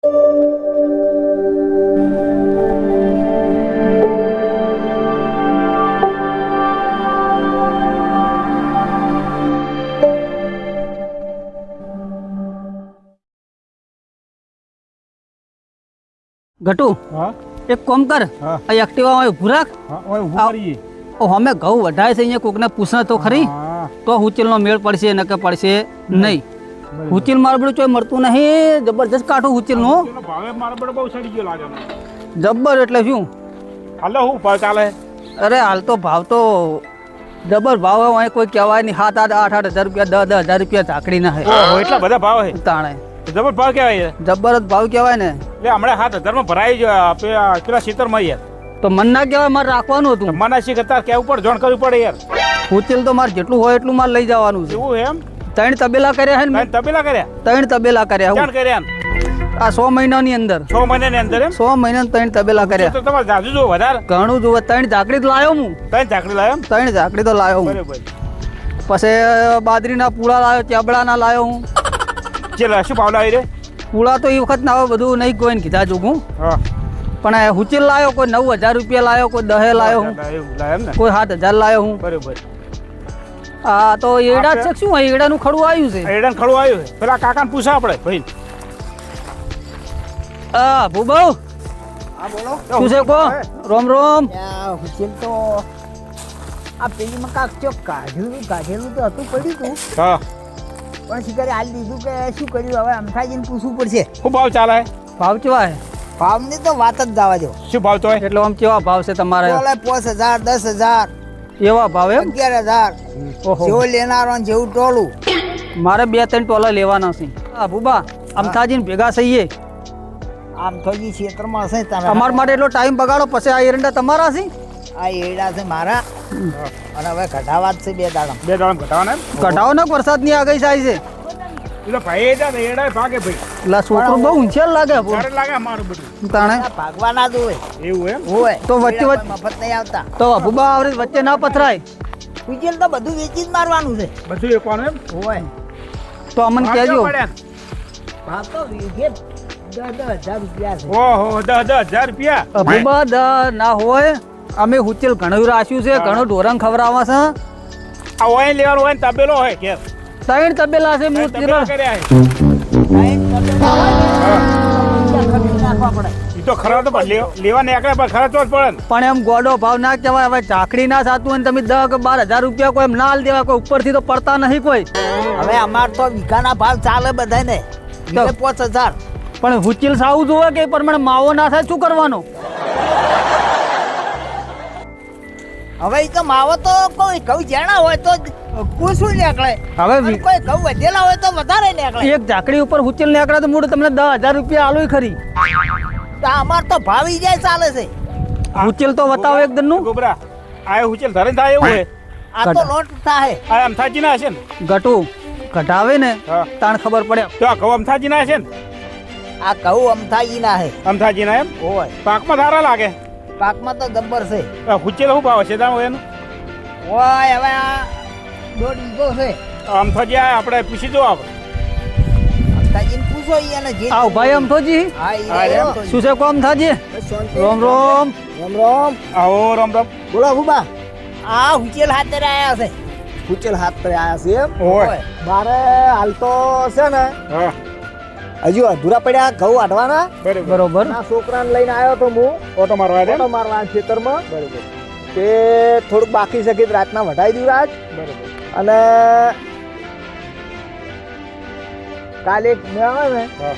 घटू एक काम कर एक्टिवा में उभू राख हमें घઉં વઢાય છે અહીંયા કોકને પૂછના તો ખરી તો હુચલનો મેળ પડશે નકે પડશે નહીં હુચલ મારબડું ચોય મળતું નહીં જબરજસ્ત કાઠું હુચલનો ભાવે મારબડ બહુ સડી ગયો લાગે જબર એટલે શું હાલો હું ભાવ ચાલે અરે હાલ તો ભાવ તો જબર ભાવ હોય કોઈ કહેવાય નહીં 7-8 રૂપિયા 10,000 રૂપિયા ઝાકડી ના હે એટલા બધા ભાવ હે તાણે જબર ભાવ કહેવાય જબર જ ભાવ કહેવાય ને એટલે હમણાં 7,000 માં ભરાઈ ગયો પેલા સીતરમાં યાર તો મન ના કહેવાય મારે રાખવાનું હતું મને શીખતા કેવું પડે જોણ કરવું પડે યાર હુચલ તો મારે જેટલું હોય એટલું મારે લઈ જવાનું છે એવું એમ 3 તબેલા કર્યા હે ને તબેલા કર્યા 3 તબેલા કર્યા ક્યાં કર્યા આ 100 મહિનાની અંદર 6 મહિનાની અંદર એમ 100 મહિનાના 3 તબેલા કર્યા તો તમારે જાજુ જો વધારે ઘણું જોવે 3 ઝાકડી તો લાયો હું 3 ઝાકડી લાયો એમ 3 ઝાકડી તો લાયો હું બરાબર પછી બાજરીના પૂળા લાયો ચેબડાના લાયો હું ચેલા શું ભાવ લાવી રે પૂળા તો એ વખત ના હવે બધું નહીં કોઈને કીધા જોગું હા પણ હુચેલ લાયો કોઈ 9,000 રૂપિયા લાયો કોઈ 10 લાયો હું કોઈ 7,000 લાયો હું બરાબર આ તો એડા છે શું એડાનું ખડું આવ્યું છે એડાનું ખડું આવ્યું છે પેલા કાકાને પૂછા આપણે ભાઈ ભૂબઉ હા બોલો શું છે કો રોમ રોમ હુચેલ તો આ પેલીમાં કાક ચોક કાઢેલું તો હતું પડ્યું હતું હા પણ શિકારી હાલ દીધું કે શું કર્યું હવે અમથાજીને પૂછવું પડશે શું ભાવ ચાલે ભાવ કેવા હે ભાવની તો વાત જ જવા દો શું ભાવ તો એટલે આમ કેવા ભાવ છે તમારે બોલે 5,000 10,000 એવા ભાવ એમ 11,000 ઓહો જેવો લેનારો ને જેવું ટોલું મારે 2-3 ટોલા લેવાના છે ભૂબા અમથાજીને ભેગા થઈએ આમ થોડી ક્ષેત્રમાં હશે તમે અમારા માટે એટલો ટાઈમ બગાડો પછી આ એરંડા તમારા છે આ એડા છે મારા અને હવે ઘટાવા જ છે 2 દાડા 2 દાડા ઘટાવાના એમ કઢાવો ને વરસાદની આગાહી થાય છે એટલે ભાઈ એડા ભાગે ભાઈ એટલે છોકરો બહુ ઊંચેલ લાગે સારું લાગે મારું બધું તાણે ભાગવાના જ હોય એવું એમ હોય તો વચ્ચે મફત નહીં આવતા તો ભૂબા આવડે વચ્ચે ના પથરાય હુચેલ તો બધું વેચી જ મારવાનું છે બધું એકવાનું એમ હોય તો અમને કહેજો ભાવ તો વીઘે 10,000 રૂપિયા છે ઓહો 10,000 રૂપિયા ભૂબા ના હોય અમે હુચેલ ઘણું રાખ્યું છે ઘણું ઢોરણ ખવડાવવા છે આ ઓય લેવાનું હોય ને તબેલો હોય કે 3 તબેલા છે હું તબેલા કર્યા છે નાખવા પડે ઈ તો ખરા તો લેવા ને એકલા પર ખર્ચવો જ પડે ને પણ એમ ગોડો ભાવ ના કહેવાય હવે ઝાકડી ના થતું હોય ને તમે 10 કે 12,000 રૂપિયા કોઈ એમ ના આલ દેવા કોઈ ઉપરથી તો પડતા નહીં કોઈ હવે અમાર તો વીઘાના ભાવ ચાલે બધાને વીઘે 5,000 પણ હુચેલ સાવું જોવે કે પ્રમાણે માવો ના થાય શું કરવાનો હવે ઈ તો માવો તો કોઈ ઘઉં જેણા હોય તો પૂછું નીકળે હવે અને કોઈ ઘઉં વધેલા હોય તો વધારે નીકળે એક ઝાકડી ઉપર હુચેલ નીકળે તો મૂળ તમને 10,000 રૂપિયા આલુય ખરી તો અમાર તો ભાવ ઈ જાય ચાલે છે હુચેલ તો બતાવો એક દનનું ગોબરા આ હુચેલ ધરે થાય એવું હે આ તો લોટ થાય આ અમથાજી ના હશે ને ગટુ કઢાવે ને હા. તાણ ખબર પડે તો આ ઘઉં અમથાજી ના હશે ને આ ઘઉં અમથાજી ના હે અમથાજી ના એમ હોય પાકમાં સારા લાગે પાકમાં તો જબ્બર છે હુચેલ શું ભાવ છે તારું એનું હોય હવે આ 1.5 વીઘો છે અમથાજી આ આપણે પૂછી જો આપણે અમથાજીને પૂછો ઈ અને જે આવ ભાઈ અમથોજી હા ઈ હા, રહ્યો. એમ શું છે કોમ થાજી શાંતિ. રોમ રોમ રામ રામ આવો રામ રામ બોલો ભૂબા આ હુચેલ હાથે આયા છે હુચેલ હાથ પર આયા છે એમ ઓય મારે હાલ તો છે ને હા હજુ અધૂરા પડ્યા ઘઉં વાઢવાના બરોબર બરોબર ના છોકરાને લઈને આવ્યો તો હું ઓટો મારવા દે ઓટો મારવા ખેતરમાં બરોબર તે થોડુંક બાકી છે કે રાતના વઢાઈ દીધું આજ બરોબર અને કાલે એક મેં આવે ને હા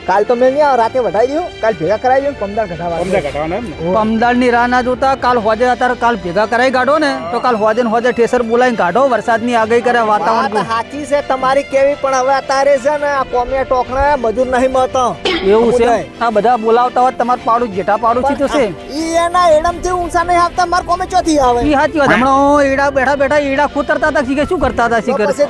કાલ તો મેં નહીં આવે રાતે વઢાઈ દઉં કાલ ભેગા કરાવી દઉં પમદાર સમજા ઘટાવા ઘટાવાના એમ ને પમદારની રાહ ના જોતા કાલ હોજે અત્યારે કાલ ભેગા કરાઈ કાઢો ને તો કાલ હોજે ને હોજે ઠેસર બોલાવીને કાઢો વરસાદની આગાહી કરે વાત વાતાવરણ સાચી છે તમારી કેવી પણ હવે અત્યારે છે ને આ કોમિયા ટોકણા મજૂર નહીં મળતો એવું છે આ બધા બોલાવતા હોય તમારે પાડું જેઠા પાડું છે તો છે ઈ એના એડમથી ઊંચા નહીં આવતા માર કોમે ચોથી આવે ઈ સાચી વાત હમણાં એડા બેઠા બેઠા એડા ખૂતરતા હતા શીખે શું કરતા હતા શીખર તો પછી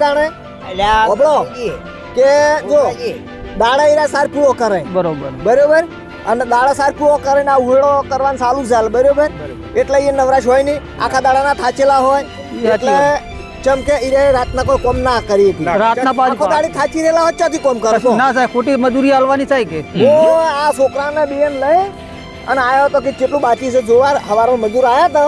તાણે અલ્યા ઓબળો. ભૂપતજી, કે જો ભૂપતજી, દાડા ઈરા સાર પૂરો કરે બરોબર બરોબર અને દાડા સાર પૂરો કરીને આ ઉહેડો કરવાનું ચાલુ ચાલે બરોબર એટલે એ નવરાશ હોય નહીં આખા દાડાના થાચેલા હોય સાચી એટલે ચમ કે ઈ રે રાતના કોઈ કોમ ના કરી હતી. રાતના આખો પાછી દાડી થાચી રહેલા હોય ચાથી કોમ કરો છો? ના સાહેબ ખોટી મજૂરી આલવાની થાય કે ઓ આ છોકરાને બેન લઈ અને આવ્યો તો કે કેટલું બાકી છે જોવા. હવારો મજૂર આયા તો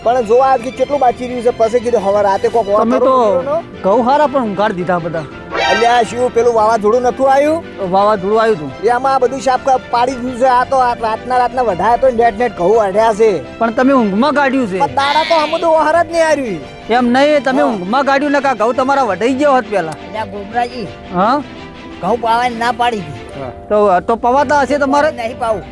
પણ જોવા આવ્યો કે કેટલું બાકી રહ્યું છે. પછી કીધું હવાર રાતે કોક વાર તમે કરો તો મજૂરોનો. ઘઉં હારા પણ ઊંઘાડી દીધા બધા. અલ્યા શું પેલું વાવાઝોડું નતું આવ્યું વાવાઝોડું આવ્યું હતું એમાં આ બધું સાફ પાડી દીધું છે. આ તો આ રાતના વઢાયા તો નેટ ઘઉં અઢ્યા છે. પણ તમે ઊંઘમાં કાઢ્યું છે પણ દાડા તો આમ બધું ઓહર જ નહીં આવ્યું. એમ નહીં તમે ઊંઘમાં કાઢ્યું ને કા ઘઉં તમારા વઢાઈ ગયો હોત પેલા. એટલે ગોબરાજી હા ઘઉં પાવાની ના પાડી દીધી. તો પવાતા હશે તમારે. નહીં પાવું.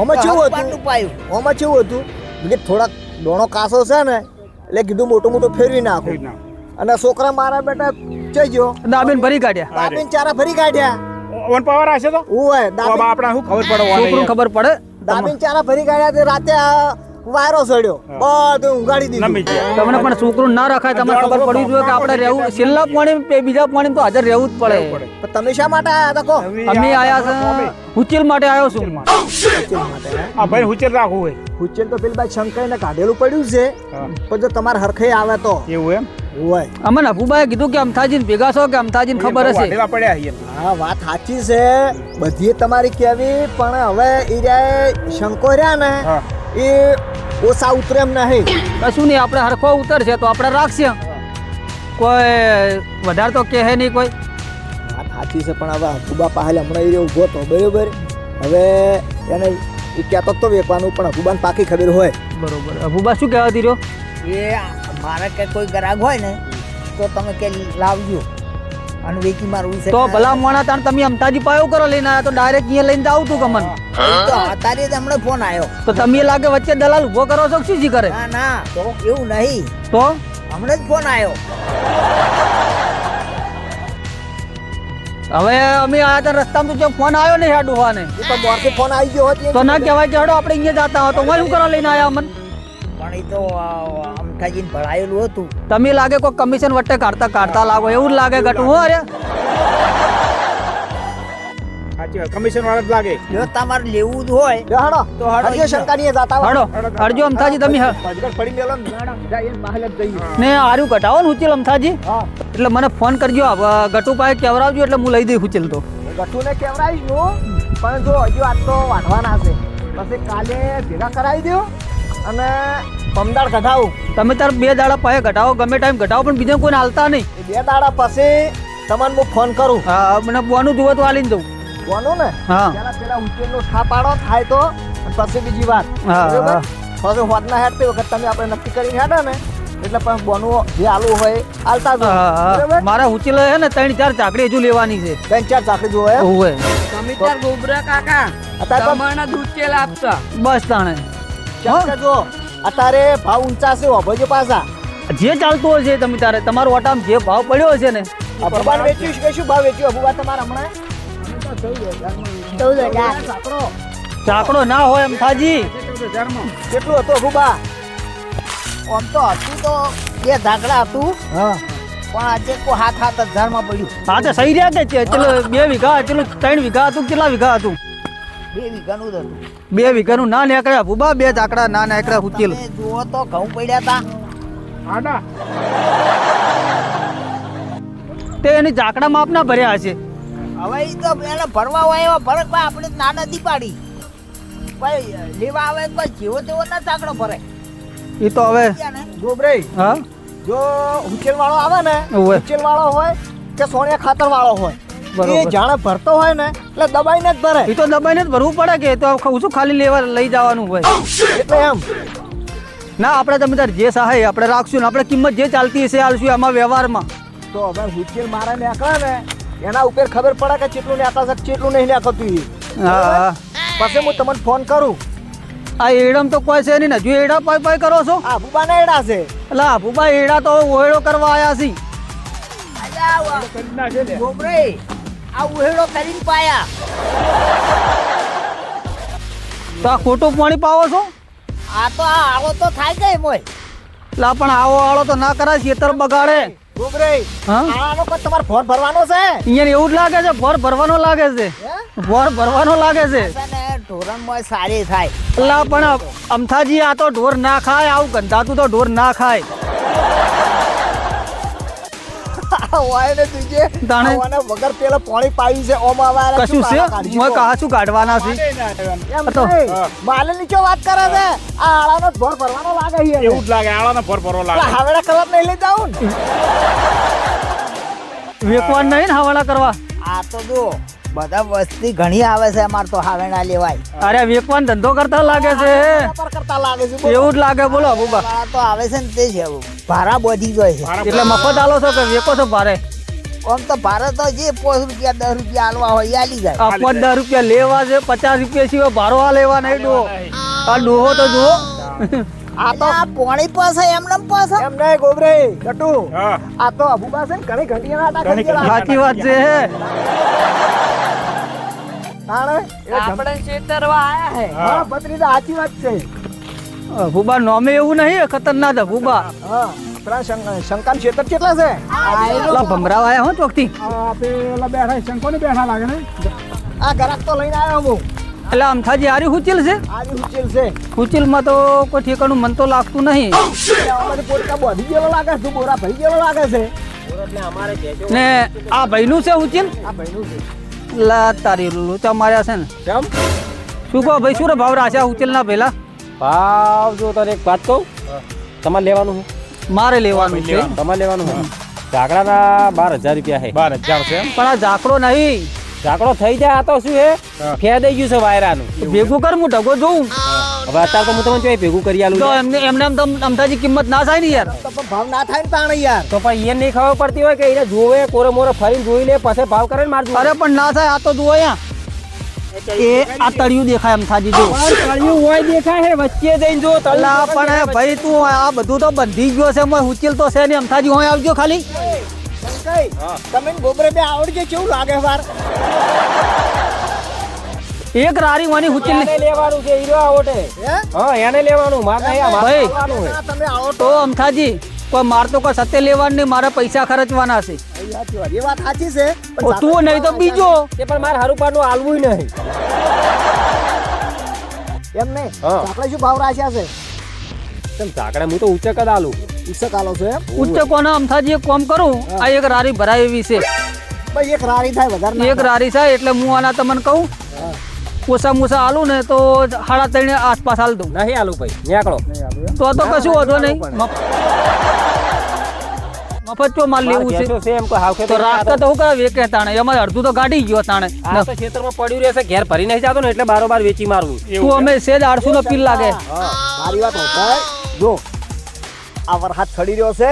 ઓમાં કેવું હતું પાટલું પાયું. ઓમાં કેવું હતું કે થોડાક દોણો કાસો છે ને એટલે કીધું મોટું મોટું ફેરવી નાખો. અને છોકરા મારા બેટા જઈ ગયો દાબીને ભરી કાઢ્યા. દાબીને ચારા ફરી કાઢ્યા. ઓન પાવર હશે તો ઓય બાબા આપણે શું ખબર પડે છોકરું ખબર પડે દાબીને ચારા ફરી કાઢ્યા તે રાતે આ વાયરો સડ્યો બધું ઉગાડી દીધું. નમી ગયા. તમને પણ છોકરું ના રખાય તમને ખબર પડવી જોઈએ કે આપણે રહેવું છેલ્લા પાણી બીજા પાણી તો હાજર રહેવું જ પડે. પણ તમે શા માટે આયા હતા કહો? અમે આયા છે ઉચેલ માટે આવ્યો છું. ઉચ્ચેલ માટે હે? આ ભાઈ હુચેર રાખવું હોય ઉચ્ચેલ તો પેલી બાઈ શંકાઈને કાઢેલું પડ્યું છે. પણ જો તમારે હરખે આવે તો એવું એમ હોય. અમને અભુભાઈ કીધું કે અમથાજીને ભેગા છો કે અમથાજીને ખબર હશે. વાઢેલા પડ્યા અહીંયા. હા વાત સાચી છે બધી તમારી કેવી. પણ હવે ઈ રહ્યા શંકો રહ્યા ને હા. એ ઓછા ઉતરે એમ નહીં. કશું નહીં આપણે હરખો ઉતરશે તો આપણે રાખશે. કોઈ વધારે તો કહે નહીં કોઈ. વાત સાચી છે પણ હવે હકુબા પાસે હમણાં એ ઊભો તો બરોબર. હવે એને એ કહેતો તો વેચવાનું પણ હકુબાને પાકી ખબર હોય. બરોબર અભુબા શું કહેવાતી રહ્યો. એ મારે કે કોઈ ગ્રાહક હોય ને તો તમે કે લાવજો અને વેચી મારવું છે. તો ભલા મોણા તાણ તમે અમથાજી પાયો કરો લઈને આવ્યા તો ડાયરેક્ટ અહીંયા લઈને જાવ તું કમન. તો અત્યારે જ હમણાં ફોન આવ્યો. તો તમે લાગે વચ્ચે દલાલ ઉભો કરો છો કે શું કરે. ના ના એવું નહીં. તો હમણાં જ ફોન આવ્યો. હવે અમે આયા તા રસ્તામાં તો ફોન આવ્યો ને હેડ ડોહાને. એ તો બહારથી ફોન આવી ગયો હોત તો ના કહેવાય કે હેડો આપણે અહીંયા જતા હોય તો હું શું કરવા લઈને આવ્યા અમન. પણ એ તો અમથાજીને ભળાયેલું હતું. તમે લાગે કોઈ કમિશન વટ્ટે કાઢતા લાગો એવું જ લાગે ગટું હો અરે. સાચી વાત કમિશન વાળા જ લાગે. જો તમારે લેવું જ હોય લે હાડો તો હાડો હરજો શંકાનીએ જાતા હોય. હડો હડજો અમથાજી તમે ભજગટ પડી મેલો ને જાય બહાર જ જઈએ. ને આર્યું ઘટાવો ને ઉચેલ અમથાજી. હા એટલે મને ફોન કરજો ગટુ પાસે કેવરાવજો એટલે હું લઈ દઈ ઉચેલ તો. ગઠુને કેવરાઈશું પણ જો હજુ આજ તો વાઢવાના છે. પછી કાલે ભેગા કરાવી દો અને પમદાર કઢાવું. તમે તાર 2 દાડા પાસે ઘટાવો ગમે ટાઈમ ઘટાવો પણ બીજા કોઈને હાલતા નહીં. એ 2 દાડા પછી તમને હું ફોન કરું. હા મને બોનું જુઓ તો હાલીને જવું. કોનું ને હા પેલા ઉચેલનો ઠા પાડો થાય તો અને પછી બીજી વાત. હા, બરોબર? હા. પછી હોદના હેડતી વખત તમે આપણે નક્કી કરીને હેડે ને એટલે પણ બોનું જે આલુ હોય આલતા જો. બરોબર? મારા ઉચેલ હે ને 3-4 ચાકડી હજુ લેવાની છે. 3-4 ચાકડી જોવે એમ? ઓવે તમે તાર ગોબરા કાકા અત્યારે તો તમારા દૂધ તેલ આપતા. બસ તાણે કેમ કે જો અત્યારે ભાવ ઊંચા છે વાભરજો પાછા. જે ચાલતું હશે તમે તારે તમારો ઓટામાં જે ભાવ પડ્યો હશે ને અભુબાન વેચ્યું છે કે શું ભાવ વેચ્યું અભુબા તમારે હમણાં? 14,000. ચાકડો ચાકડો ના હોય અમથાજી. કેટલું હતું અભુબા? આમ તો હતું તો 2 ઝાકડા હતું હા પણ આજે કોઈ 7,000 માં પડ્યું. હા તો સહી રહ્યા કે ચલો 2 વીઘા ચલો 3 વીઘા હતું કેટલા વીઘા હતું? 2 વીઘાનું જ હતું. 2 વીઘાનું ના નીકળ્યા ભૂબા 2 ચાકડા ના નીકળ્યા ઉચેલ. તમે જુઓ તો ઘઉં પડ્યા હતા. આડા તે એની ચાકડા માપના ભર્યા હશે. હવે ઈ તો એને ભરવા હોય એવા ફરક ભાઈ આપણે તો ના નથી પાડી. ભાઈ લેવા આવે તો જેવો તેવો ના ચાકડો ભરે. એ તો હવે ત્યાં ને ગોબરે હા જો ઉચેલ વાળો આવે ને ઓવે. ઉચેલ વાળો હોય કે સોનિયા ખાતર વાળો હોય બરોબર. એ જાણે ભરતો હોય ને એટલે દબાઈને જ ભરે. એ તો દબાઈને જ ભરવું પડે કે એ તો શું ખાલી લેવા લઈ જવાનું હોય. એટલે એમ ના આપણે તમે તાર જે સહાય આપણે રાખશું ને આપણે કિંમત જે ચાલતી હશે હાલશું આમાં વ્યવહારમાં. તો હવે ઉચેલ મારા નીકળે ને એના ઉપર ખબર પડે કે કેટલું નીકળે છે કેટલું નહીં નીકળતું ઈ. હા પછી હું તમને ફોન કરું. આ એડમ તો કોઈ છે નહીં ને હજુ એડા પાઈ પાઈ કરો છો. આ ભૂબાના એડા છે. એટલે ભૂબા એડા તો ઓયડો કરવા આવ્યા છે. અલ્યા ગોબરે આ ઉહેડો કરીને પાયા. તો આ ખોટું પાણી પાવો છો. આ તો આ આવો તો થાય કે મોય. એટલે પણ આવો આળો તો ના કરાય ખેતર બગાડે. ગોબરે હા આનો કોઈ તમારે ફોન ભરવાનો છે? અહીંયા એવું જ લાગે છે ભર ભરવાનો લાગે છે. હે? ભર ભરવાનો લાગે છે. છે ને ઢોરણમાં સારી થાય. એટલે પણ અમથાજી આ તો ઢોર ના ખાય આવું ગંધાતું તો ઢોર ના ખાય. હોય ને તુજે તાણે? આવાને વગર પેલા પાણી પાયું છે ઓમ આવા કશું છે હું કાચું કાઢવાના છે એમ તો. નહીં. માલે નીચે વાત કરે છે આ આળાનો ભોર ભરવાનો લાગે છે એવું જ લાગે આળાનો ફરફરો લાગે હાવેડા કલાક નહીં લઈ જાઉં ને વેકવાન નહીં ને હવાલા કરવા. આ તો જો બધા વસ્તી ઘણી આવે છે અમાર તો હાવેણા લેવાય અરે વેકવાન ધંધો કરતા લાગે છે વેપાર કરતા લાગે છે બોલો. એવું જ લાગે બોલો બુબા. આ તો આવે છે ને તે છે ભારા બધી જાય છે એટલે મફત આલો છો કે વેકો છો ભારે? આમ તો ભારા તો જે 5 રૂપિયા 10 રૂપિયા આલવા હોય એ આલી જાય આ 10 રૂપિયા લેવા છે, 50 રૂપિયા સિવાય ભારો આ લેવા નહીં ડોહો. આ ડોહો તો જુઓ. આ તો આ પોણી પાસે એમને પાસે એમ નહીં ગોબરે ગટુ હા આ તો અબુબા છે ને ઘણી ઘંટીના આટા કરી ઘણી ગયેલા. સાચી વાત છે તાણે એ આપણે છેતરવા આયા હે હા બત્રી તો સાચી વાત છે ભૂબા નોમે એવું નહીં ખતરનાક છે ભૂબા. હા પેલા શંકાન ક્ષેત્ર કેટલા છે પેલા ભમરાવ આયા હો ચોકથી. આ પેલા બેઠા શંકો ને બેઠા લાગે ને આ ગ્રાહક તો લઈને આવ્યો હું એટલે અમથાજી હારી હુચિલ છે. આજે ઉચેલ છે હુચિલમાં તો કોઈ ઠેકાણું મન તો લાગતું નહીં. અમારે પોટકા બોધી ગયેલો લાગે છે બોરા ભરી ગયેલો લાગે છે ને આ ભાઈનું છે હુચિલ. આ ભાઈનું છે લા તારી લોચા માર્યા છે ને. કેમ શું કહો ભાઈ, શું રે ભાવ રાખ્યા હુચિલના પહેલા? ભાવ જો તને એક વાત કહું તમારે લેવાનું છે મારે લેવાનું છે. તમારે લેવાનું છે ઝાકડાના 12,000 રૂપિયા છે 12,000 છે એમ પણ આ ઝાકડો નહીં. ઝાકડો થઈ જાય આ તો શું છે ફેદાઈ ગયું છે વાયરાનું તો ભેગું કર, હું ઢગો જોઉં. હવે અત્યારે તો હું તમને જોઈ ભેગું કરી આલું તો છું. એમને એમને એમ તો અમથાજી કિંમત ના થાય ને યાર. તો પણ ભાવ ના થાય ને તાણે યાર તો પણ એને નહીં ખબર પડતી હોય કે એને જોવે કોરે મોરે ફરીને જોઈ લે પછી ભાવ કરે ને મારજો અરે પણ ના થાય. આ તો જુઓ અહીંયા એ આ તળિયું દેખાય અમથાજી જો. તળિયું હોય દેખાય હે વચ્ચે જઈને જો અલા પણ ભાઈ તું આ બધું તો બંધી ગયો છે. મોય હુચિલ તો છે ને અમથાજી હોય આવજો ખાલી. કઈ તમે ને ગોબરે બે આવડજે કેવું લાગે વાર એક રારી વાની હુચિલ એને લેવાનું છે હીરો ઓટે હે હા એને લેવાનું માર નહીં આ ભાઈ. લેવાનું છે આ તમે આવો તો અમથાજી કોઈ માર તો કોઈ સત્ય લેવાનું નહીં, મારે પૈસા ખર્ચવાના છે. સાચી વાત એ વાત સાચી છે પણ ઓ તું નહીં તો બીજો. તે પણ મારે હારું પાડનું આલવું નહીં એમ નહીં હા. આપણે શું ભાવ રાખ્યા છે તેમ ઝાકડા હું તો ઊંચે કદ આલું ઉચ્ચ કાલો છે એમ ઉચ્ચ કોના અમથાજી એક કામ કરું, આ એક રારી ભરાય એવી છે. ભાઈ એક રારી થાય વધારે ના એક રારી છે એટલે હું આના તમને કહું હા. ઓછા મૂસા આલું ને તો 3.5 આસપાસ હાલ દઉં. નહીં આલું ભાઈ નીકળો તો કશું વાંધો નહીં. મફત ચો માલ લેવું છે ભેંસો છે એમ કોઈ હાવખે તો રાખતા તો હું કરે વેકે તાણે. એમાં અડધું તો ગાડી ગયો તાણે. આ તો ખેતરમાં પડ્યું રહેશે ઘેર ભરી નહીં જતો ને એટલે બારોબાર વેચી મારવું તું અમે સેજ 800 નો પીલ લાગે. મારી વાત હોતા જો આ વરસાદ ચડી રહ્યો છે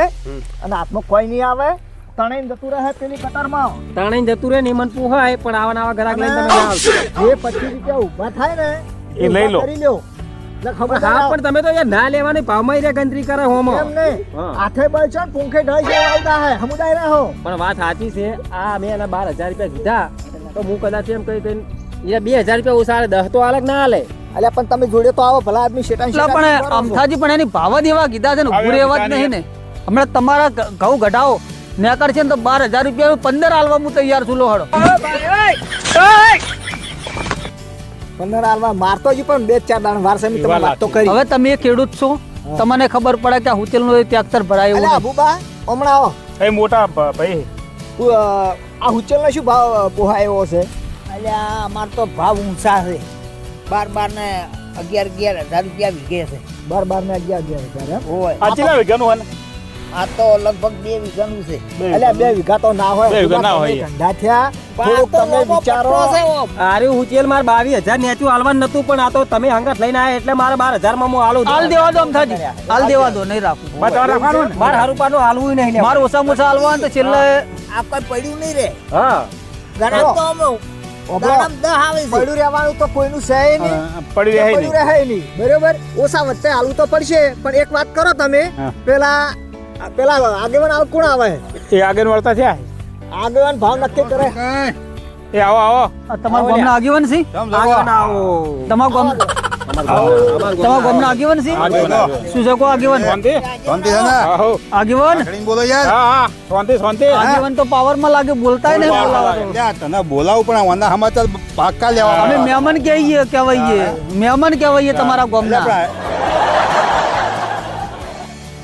અને હાથમાં કોઈ નહીં આવે તણાઈને જતું રહે પેલી કતારમાં તાણે જતું રહે ને મન પૂહાય પણ આવા નવા ગ્રાહક લઈને તમે ના આવશો જે 25 રૂપિયા ઊભા થાય ને એ લઈ લો. કરી લ્યો એટલે ખબર હા પણ તમે તો યાર ના લેવાની ભાવમાં રે ગણતરી કરે હોમો એમ નહીં હા. હાથે બળશે ને પૂંખે ઢળી જેવા આવતા હે સમુદાય રહો પણ વાત સાચી છે આ મેં એના 12,000 રૂપિયા કીધા તો હું કદાચ એમ કહી કઈ એ 2,000 રૂપિયા ઓછા 10 તો અલગ ના આલે અલ્યા પણ તમે જોડે તો આવો ભલા આદમી શેતાન એટલે પણ અમથાજી પણ એની ભાવ જ એવા કીધા છે ને, ઉભું રહેવા જ નહીં ને. હમણાં તમારા ઘઉં ઘટાવો નેકર છે ને તો 12,000 રૂપિયા 15 આલવા હું તૈયાર છું. લો હળો 15 આલવા મારતો જ પણ 2-4 દાણ વાર છે મેં તમને વાત તો કરી હવે તમે ખેડૂત છો, તમને ખબર પડે કે હુચેલ નું ટ્રેક્ટર ભરાય એવું અલ્યા નહીં. અબુબા હમણાં આવો એ મોટા ભાઈ આ હુચેલનો શું ભાવ પોહાય એવો છે અલ્યા અમાર તો ભાવ ઊંચા છે 12 ને 11,000 રૂપિયા વીઘે છે 12 ને 11 એમ હોય આ કેટલા વીઘાનું હન આ તો લગભગ 2 વીઘાનું છે અલ્યા 2 વીઘા તો ના હોય 2 વીઘા ના હોય. ધંધા થયા થોડુંક તમે વિચારો આરે ઉચેલ માર 22,000 નેચું આલવાનું નતું પણ આ તો તમે હંગાત લઈને આયા એટલે મારે 12,000 માં હું આલું હાલ દેવા દો અમથાજી, હાલ દેવા દો, નહીં રાખું. બસ તમારે રાખવાનું ને માર હારું પાડનું આલવું નહીં લે મારે ઓછા મોછા હાલવા ને તો છેલ્લે આ કોઈ પડ્યું નહીં રે હા ગણામ તો અમે ગણામ 10 આવે છે પડ્યું રહેવાનું તો કોઈનું છે નહીં પડી રહે પડ્યું રહે નહીં બરોબર ઓછા વચ્ચે હાલવું તો પડશે પણ એક વાત કરો તમે હા. પેલા આગેવાન આવે કોણ આવે એ આગળ વળતા થયા આગેવાન ભાવ નક્કી કરે એ આવો આવો આ તમારા ગામના આગેવાન છે? આગળ ના આવો તમારા ગામ તમારા ગામના આગેવાન છે? શું છે કો આગેવાન? શાંતિ આહો. આગેવાન હા હા શાંતિ શાંતિ આગેવાન તો પાવર માં લાગે, બોલતાય નહીં બોલાવા તો. તને બોલાવું પણ વાંધા સમાચાર પાક્કા લેવા અમે મહેમાન કહેવાઈએ મહેમાન કહેવાઈએ તમારા ગામના.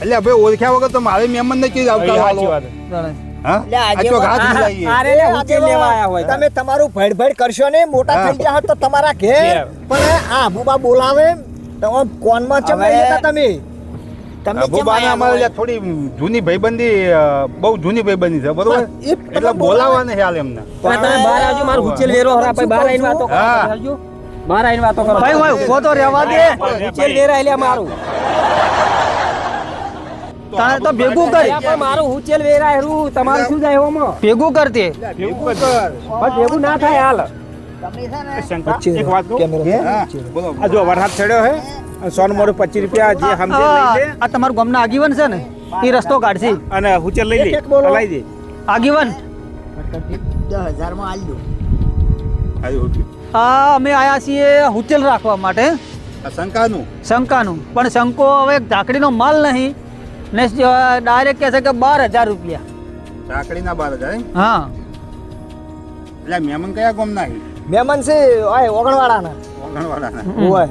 એટલે ભાઈ ઓળખ્યા વગર તો મારે મહેમાન ને કેવી આવતા સાચી વાત જાણે. હા એટલે આજે આ તો ઘાસ મિલાઈએ. અરે લે ઉચેલ લેવા આયા હોય તમે તમારું ભેડ કરશો ને મોટા થઈ ગયા હોત તો તમારા ઘેર ઘેર. પણ આ બુબા બોલાવે તો આમ કોનમાં ચમ હવે- લઈ જતા તમે તમે જેમ ભૂબાને આયા અમારે હોય. લ્યા થોડી જૂની ભાઈબંધી બહુ જૂની ભાઈબંધી છે બરોબર પણ એ એટલે બોલાવા નહીં હાલ એમને પણ તમે બહાર આવજો મારું ઉચેલ વેરો હરા પછી બહાર આવીને વાતો કરો હા. આવજો. બહાર આવીને વાતો કરો ભાઈ ભાઈ ઉભો તો રહેવા દે ઉચેલ વેરા એટલે મારું તાણે તો ભેગું કરી અલ્યા પણ મારું ઉચેલ વેરા હેરું તમારું શું જાય એવામાં ભેગું કરતી પણ ભેગું ના થાય હાલ તમે છે ને શંકર એક વાત કહું હા બોલો આ જો વરસાદ ચડ્યો હે અને સોનું મોડું 25 રૂપિયા જે સમજે લઈ લે આ તમારું ગામના આગેવાન છે ને એ રસ્તો કાઢશે અને હુચેલ લઈ લે એક બોલો. લઈ દે આગેવાન 10,000 માં આલજો. આવ્યું હતું. આ અમે આયા છીએ હુચેલ રાખવા માટે આ શંકાનું શંકાનું પણ શંકો હવે ઝાકડીનો માલ નહીં ને ડાયરેક્ટ કહે છે કે 12,000 રૂપિયા ચાકડીના 12,000 એમ? હા એટલે મહેમાન કયા ગામના છે? મહેમાન છે ઓય ઓગણવાળાના વગણવાળાના. ઓય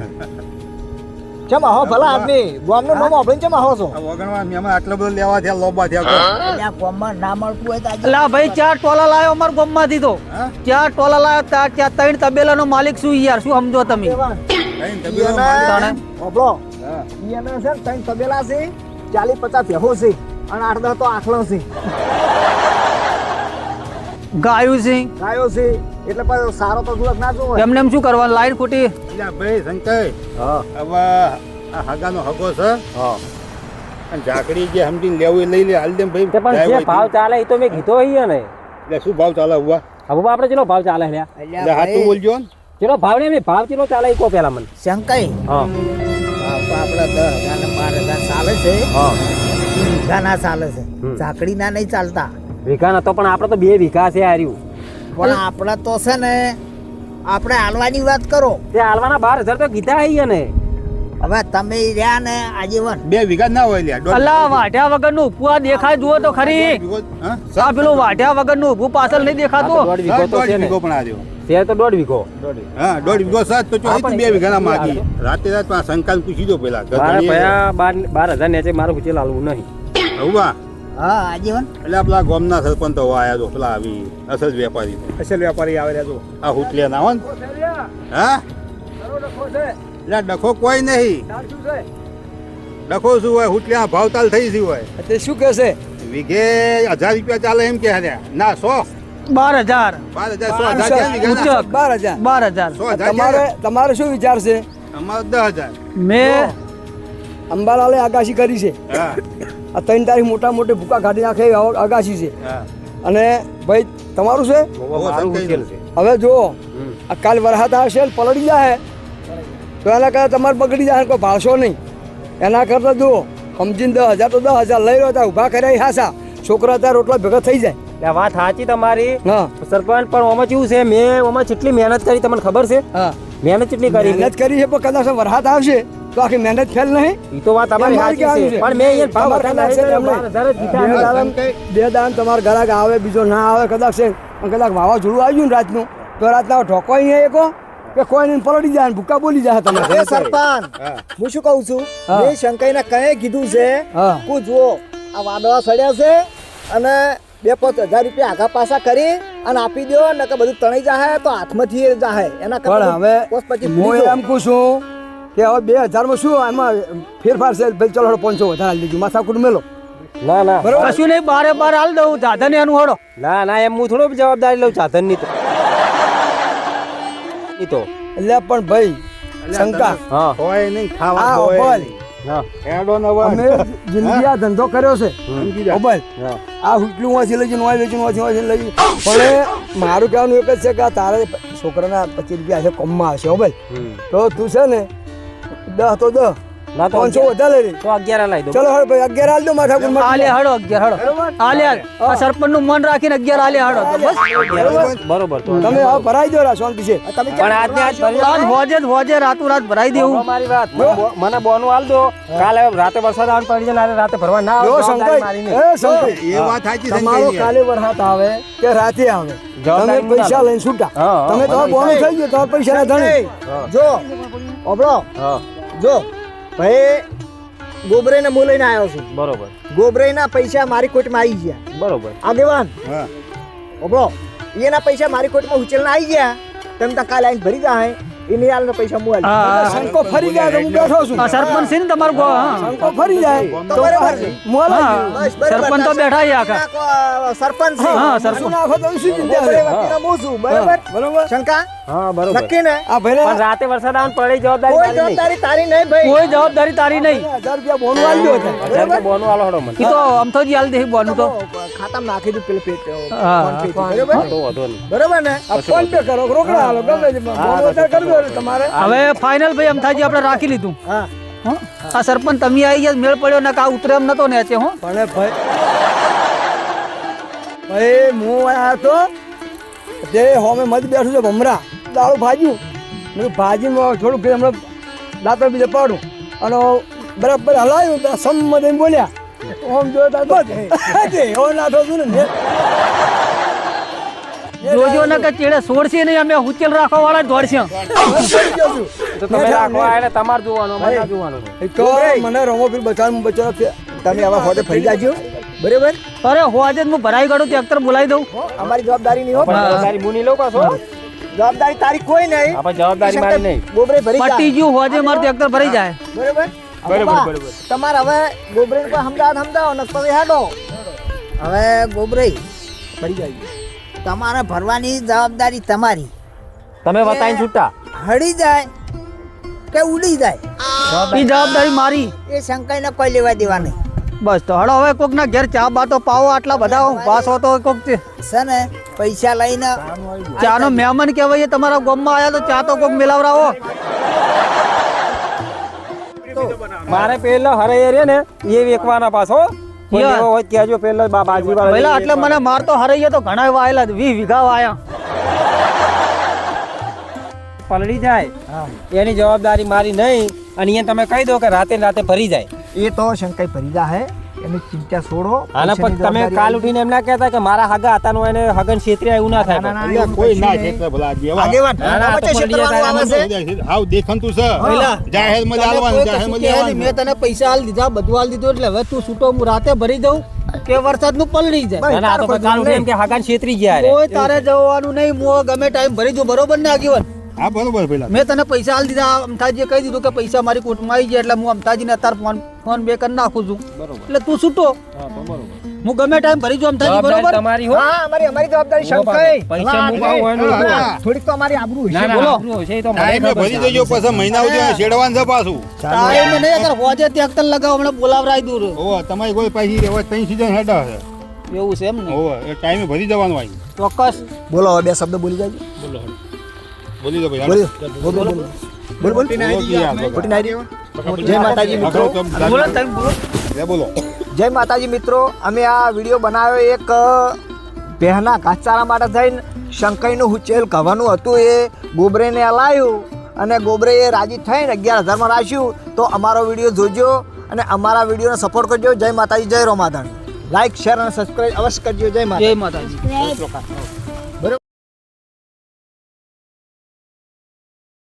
ચમ આવો ભલા આદમી ગામનું નામ આપણે ચમ આવો છો આ વગણવાળા મહેમાન આટલો બધો લેવા થયા લોબા થયા કહો. એટલે આ કોમમાં ના મળતું હોય તો આજે એટલે આ ભાઈ 4 ટોલા લાવ્યો અમારા ગામમાંથી તો હા? 4 ટોલા લાવ્યો ત્યાં 3 તબેલાનો માલિક શું યાર શું સમજો તમે કઈ તબીબો મારી તાણે. ઓબળો હા. ઈયાના છે ને 3 તબેલા છે 40-50 ભેહો છે અને 8-10 તો આખલો છે ગાયું છે ગાયો છે એટલે પણ સારો તો સુરત ના જોવે એમને એમ શું કરવાનું લાઈન ખોટી એટલે ભાઈ શંકર હવે આ હગાનો હગો છે અને ઝાકડી જે સમજીને લેવું એ લઈ લે હાલ દે ભાઈ તે પણ જાય જે હોય ભાવ ચાલે એ તો મેં કીધો અહીંયા ને એટલે શું ભાવ ચાલે હુવા હવે આપણે ચેલો ભાવ ચાલે લ્યા એટલે એટલે હાથું ભાઈ બોલજો ને ચેલો ભાવ ને ભાવ ચેલો ચાલે એ કહો પેલા મને શંકાઈ હા આપડા 10,000 ને 12,000 ચાલે છે હા વીઘા ના ચાલે છે હમ. ઝાકડી ના નહીં ચાલતા વીઘા નતો પણ આપણે તો 2 વીઘા છે હાર્યું પણ આપડા તો છે ને આપણે હાલવાની વાત કરો તે હાલવાના 12,000 તો કીધા અહીંયા ને હવે તમે રહ્યા ને આજીવન 2 વીઘા ના હોય લ્યા દોઢ અલ્લા વાઢ્યા વગરનું ઉપવા દેખાય જુઓ તો ખરી વીઘો, હા? આ પેલું વાઢ્યા વગરનું ઊભું પાછળ નહીં આ તો દેખાતું 1.5 વીઘો તો દોઢ છે ને વીઘો પણ આવ્યો છે તો 1.5 વીઘો હા 1.5 વીઘો સાત તો હા, ચોથી પણ 2 વીઘાના એ માગી રાતે રાત પણ આ શંકાને પૂછી દો પેલા મારે ભયા 12,000 ને છે મારું ઉચેલ હાલવું નહીં હુવા હા આજીવન એટલે પેલા ગામના સરપંચ તો આયા તો પેલા આવી અસલ વેપારી અસલ વેપારી આવે રહ્યા જો આ હુટલિયા ના હોય ને હા એટલે ડખો કોઈ નહીં ડખો શું હોય હુટલિયા ભાવતાલ થઈ ગઈ હોય તે શું કહે છે વીઘે 1,000 રૂપિયા ચાલે એમ કે હાલ્યા ના 100 12,000 12,000 100,000 ક્યાં વીઘાના? ઉચક 12,000 12,000 100,000 ક્યાં? તમારે શું વિચાર છે અમારે 10,000 મેં અંબાલાલે આગાશી કરી છે હા આ 3 તારીખ મોટા મોટી ભૂકા કાઢી નાખે એવી આગાશી છે હા અને ભાઈ તમારું છે મારું ઉચેલ છે હવે જો આ કાલ વરસાદ આવશે ને પલળી જાય તો એના કરતાં તમારે બગડી જાય કોઈ ભાળશો નહીં એના કરતાં જુઓ સમજીને 10,000 તો 10,000 લઈ રહ્યો હતા ઊભા કર્યા હાસા છોકરા ત્યાં રોટલા ભેગા થઈ જાય આ વાત સાચી તમારી હા સરપંચ પણ આમાં કેવું છે મેં આમાં કેટલી મહેનત કરી તમને ખબર છે હા મહેનત કેટલી કરી મેં? મહેનત કરી છે પણ કદાચ વરસાદ આવશે તો આખી મહેનત ફેલ નહીં ઈ તો વાત તમારી એમ મારી સાચી છે કહેવાનું છે. પણ મેં અહીંયા ભાવ તમારે વધારે કદાચ નહીં છે કર્યો, એમને. 12,000 જ જીતા. બે દાન તમારા ઘરાક આવે બીજો ના આવે કદાચ છે પણ કદાચ વાવાઝોડું આવ્યું ને રાતનું તો રાતના ઠોકોય નહીં એકો કે કોઈ નહીં પલળી જાય ને ભૂકા બોલી જાય તમે સરપંચ હા હું શું કહું છું હા. મેં શંકાઈને કઈ કીધું છે હા. હું જુઓ આ વાદળા સડ્યા છે અને 2-5 હજાર રૂપિયા આગા પાછા કરી અને આપી દો ને કે બધું તણાઈ જાય તો હાથમાંથી જાય એના પણ હવે પછી હું ભૂલી એમ કહું છું કે હવે 2,000 માં શું એમાં ફેરફાર છે ભાઈ ચલો 500 વધારે આલી દેજો માથાકૂટ મેલો ના ના બરોબર કશું નહીં 12 હાલ દઉં દાદાને એનું હળો ના ના એમ હું થોડો જવાબદારી લઉં સાધન ની તો ઈ તો એટલે પણ ભાઈ શંકા હા હોય નહીં ખાવા આ હોય ઓબલ નહીં. હા હેડો ને હવે. અમે જિંદગી આ ધંધો કર્યો છે સમજી જા. ઓબલ હા આ હુટલું વાંચી લઈ જઈને વાંચી લઈ પણ મારું કહેવાનું એક જ છે કે આ તારે છોકરાના 25 રૂપિયા છે કમમાં આવશે હો ભાઈ તો તું છે ને 10 તો 10 ના તો 500 વધારે લઈ તો 11 લાવી દો ચલો હળ ભાઈ 11 હાલ દો માથા આલે હળો 11 હળો આલે આ સરપંચ નું મન રાખીને 11 આલે હળો તો બસ બરોબર તો તમે હવે ભરાઈ દો રા શાંતિ છે તમે પણ આજને આજ ભરી આજ હોજે રાતું રાત ભરાઈ દેવું મારી વાત મને બોનું હાલ દો કાલે રાતે વરસાદ આવવાનું પડી જાય ને રાતે ભરવા ના જો આવે શંકર મારી એ શંકર એ વાત સાચી છે તમારો શંકરજી. કાલે વરસાદ આવે કે રાતે આવે તમે જવાબદારી પૈસા લઈને છૂટા હા, હા, તમે તો મને બોનું થઈ ગયો તમારા પૈસા ના ધણી જો ઓબળો હા જો ભાઈ ગોબરે ને હું લઈને આવ્યો છું બરોબર ગોબરેના પૈસા મારી કોર્ટમાં આવી ગયા. બરોબર. આગેવાન હા ઓબળો એના પૈસા મારી કોર્ટમાં ઉચેલના આવી ગયા. તમે તો કાલે આવીને ભરી જાય એની હાલના પૈસા હું આલી. હા શંકો ફરી જાય તો હું બેઠો છું. આ સરપંચ છે ને તમારું ગો હા શંકો ફરી જાય તો બરાબર છે. હા બસ બરાબર. સરપંચ તો બેઠા છે આખા સરપંચ છે. હા સરપંચ શું નાખો તો શું ચિંતા ગોબરે છે? વતીનો હું છું. બરાબર બરોબર. શંકા હા બરોબર. નક્કી ને આ ભાઈને પણ રાતે વરસાદ આવે ને પડે જવાબદારી કોઈ મારી નહીં. જવાબદારી તારી નહીં ભાઈ. કોઈ જવાબદારી તારી નહીં 1000 રૂપિયા બોનું આલી દો છે. બરાબર. બોનું આલો હડો મને. એ તો અમથો જ હાલ દે બોનું તો ખાતામાં નાખી દઉં પેલું પેટ હા. ફોન પે થી. બરાબર તો વાંધો નહીં. બરાબર ને આ ફોન પે કરો રોકડા હાલો ગમે તે બોનું વધારે કરી દો એટલે તમારે. હવે ફાઇનલ ભાઈ અમથાજી આપણે રાખી લીધું હા હં? આ સરપંચ તમે આવી ગયા મેળ પડ્યો ને આ ઉતરે એમ નતો ને છે હો પણ ભાઈ હું આયા તો તે હોમે મત બેઠું છે ભમરા દાળું ભાજ્યું મેં ભાજીમાં થોડુંક હમણાં દાંતર બીજે પાડું અને બરાબર હલાવ્યું તો સંમત એમ બોલ્યા ઓમ જોતા તો એવો નાઠો છું ને જોજો ને કે ચેડે છોડશે નહીં અમે ઉચેલ રાખવા વાળા દોડશે તો તમે રાખો આ એટલે તમારે જોવાનું અમારે ના જોવાનું છે. તો મને રમો ફીર બચાવ છે તમે આવા હોદે ફરી જાજો. બરાબર અરે હોજે હું ભરાઈ કાઢું ટ્રેક્ટર બોલાવી દઉં અમારી જવાબદારી નહીં હો. પણ જવાબદારી મુની લો પાછો. જવાબદારી તારી કોઈ નહીં. આપણે જવાબદારી મારી નહીં. ગોબરે ભરી જાય. પટી ગયું હોજે મારું ટ્રેક્ટર ભરાઈ જાય બરાબર બરાબર, બાબા, બરાબર. તમારે હવે ગોબરે કોઈ સમજાવો ને તમે હેડો. હવે ગોબરે ભરી જાય. તમારે ભરવાની જવાબદારી તમારી. તમે બતાવીને છૂટા. હળી જાય કે ઉડી જાય એ જવાબદારી મારી એ શંકાઈને કોઈ લેવા દેવા નહીં. બસ તો હડો હવે કોક ના ઘેર ચા બા તો પાવો આટલા બધા પાસો તો કોક છે ને પૈસા લઈને ચા નો મહેમાન કહેવાય તમારા ગામમાં આયા તો ચા તો કોક મિલાવરાવો મારે પેલો હરે રે ને એ વેકવાના પાછો. કોઈ યાર. લેવો હોય તો કહેજો પેલો બાજરી વાળા પહેલા એટલે મને મારતો હરાઈએ તો ઘણા એવા આયેલા 20 વીઘા આયા પલળી જાય એની જવાબદારી મારી નહીં. અને અહીંયા તમે કહી દો કે રાતે ને રાતે ભરી જાય. એ તો શંકાઈ ભરી જાય એની ચિંતા છોડો. આના પર તમે કાલ ઉઠીને એમ ના કહેતા કે મારા હગા હતા નું એને હગન ક્ષેત્રે એવું ના થાય. અહીંયા કોઈ ના છે ભલા જેવા આગેવાન ના, ના, વચ્ચે તો પણ ક્ષેત્રવાનું આવે છે. હાવ દેખંતું છે પહેલા. જાહેર માં આલવાનું જાહેર માં લેવાનું મેં તને પૈસા હાલ દીધા બધું હાલ દીધું એટલે હવે તું છૂટો હું રાતે ભરી દઉં કે વરસાદ નું પલળી જાય ના, ના, આ તો કાલ ઉઠીને એમ કે હગન ક્ષેત્રી ગયા રે. કોઈ તારે જવાનું નહીં હું ગમે ટાઈમ ભરી દઉં બરોબર ને આગેવાન હા બરોબર પેલા મેં તને પૈસા હાલ દીધા અમથાજીએ કહી દીધું કે પૈસા મારી કોર્ટમાં આવી ગયા એટલે હું અમથાજીને અત્યારે ફોન બે કરી નાખું છું એટલે તું છૂટો હું ગમે ટાઈમ ભરી જાઉં અમથાજી જવાબદારી બરોબર તમારી હો. હા અમારી જવાબદારી શંકાઈ. પૈસા મુકાવો હોય ને હા. મુકાવો. થોડીક તો અમારી આબરૂ ના, હશે. ના, બોલો. આપણું હશે એ તો મને ટાઈમે ખબર ભરી છે. દેજો પછી મહિના સુધી શેડવાનું છે પાછું ટાઈમ નહીં અગર હોજે ટ્રેક્ટર લગાવ હમણાં બોલાવરાઈ દૂર ઓવા તમારી કોઈ પાછી હવે ત્રણ સીઝન હેડા છે એવું છે એમ ને ઓવા એ ટાઈમે ભરી જવાનું આવી ચોક્કસ બોલો હવે બે શબ્દ બોલી જાજો. બોલી દો ભાઈ બોલો બોલ બોલ બોલ બોલ બોલો કી યાર, બોલો. ખોટી નાઈ રહી. જય માતાજી મિત્રો. આગળ તો બોલો તમે બોલો લે બોલો જય માતાજી મિત્રો. અમે આ વિડીયો બનાવ્યો એક બહેના ઘાસચારા માટે થઈને શંકાઈનું હુચેલ કહેવાનું હતું એ ગોબરેને લાવ્યું અને ગોબરે એ રાજી થઈને 11,000માં રાખ્યું. તો અમારો વિડીયો જોજો અને અમારા વિડીયોને સપોર્ટ કરજો. જય માતાજી જય રોમાધણ. લાઈક શેર અને સબસ્ક્રાઈબ અવશ્ય કરજો. જય માતા. જય માતાજી